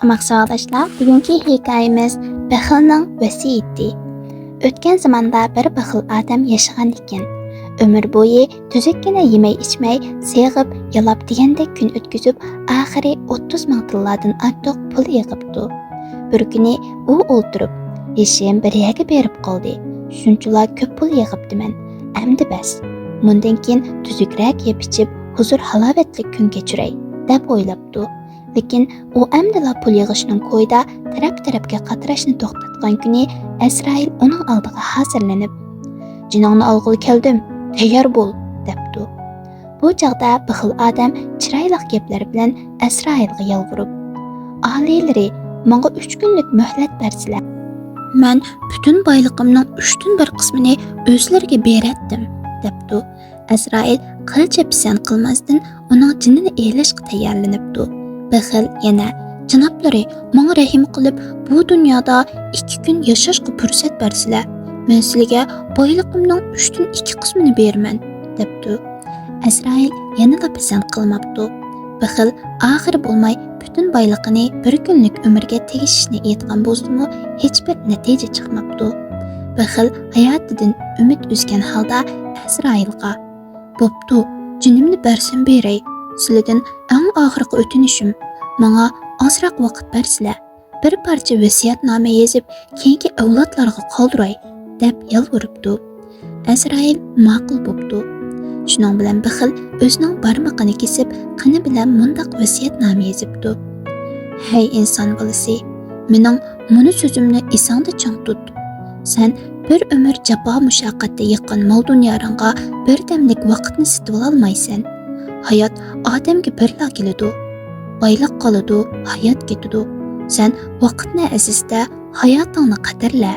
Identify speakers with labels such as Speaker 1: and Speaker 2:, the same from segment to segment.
Speaker 1: Maqsadlaşlar, bugünkü hikayemiz Baxilning vasiyati. O'tgan zamonda bir baxil odam yashagan ekan. Umr bo'yi tuzukkina yemay ichmay, seg'ib, yalab degandek kun o'tkazib, oxiri 30 ming tillardan ortiq pul yig'ibdi. Bir kuni u o'ltirib, "Yeshim bir yerga berib qoldi. Shunchalar ko'p pul yig'ibdiman. Endi bas. Bundan keyin tuzukroq yeb ichib, huzur halovatli kun kechiray", deb o'ylabdi. Lekin u amdila pul yig'ishning ko'yda taraf-tarafga qatirashni to'xtatgan kuni Azrail uning oldiga hozirlanib, "Jiningni olg'ili keldim, tayyor bo'l", debdi. Bu chaqda baxil odam chiroyli gaplar bilan Azrailga yolvorib, "Oliylari, menga 3 kunlik muhlat bersizlar. Men butun boyligimning 3dan 1 qismini o'zlariga beratdim", debdi. Azrail qilcha pisand qilmasdan uning jinini elashga tayyorlanibdi. Baxil yana, "Janoblari, menga rahim qilib, bu dunyoda 2 kun yashashga fursat bersizlar. Men sizlarga boyligimning 3dan 2 qismini beraman", debdi. Azrail yanada pisand qilmabdi. Baxil oxir bo'lmay butun boyligini bir kunlik umrga tegishishni aytgan bo'lsa-mu, hech bir natija chiqmabdi. Baxil hayotidan umid uzgan holda Azrailga, "Bo'pti, jinimni bersam beray. Sizlardan eng oxirgi o'tinishim, menga ozroq vaqt bersizlar. Bir parcha vasiyatnoma yozib, keyingi avlodlarga qoldiray", deb yolvoribdi. Azrail ma'qul bo'pti. Shuning bilan baxil o'zining barmoqini kesib, qini bilan mundaq vasiyatnoma yozibdi: "Hey inson bolasi, mening muni so'zimni esingda chang tut. Sen bir umr jafo mushaqqatda yiqqan mol dunyoringga bir damlik vaqtni sitib olmaysan. Hayot odamga birla keladi. Boylik qoladi, hayot ketadi. Sen vaqtni azizda, hayotingni qadrla."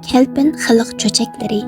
Speaker 1: Kelpin xalq cho'chaklari.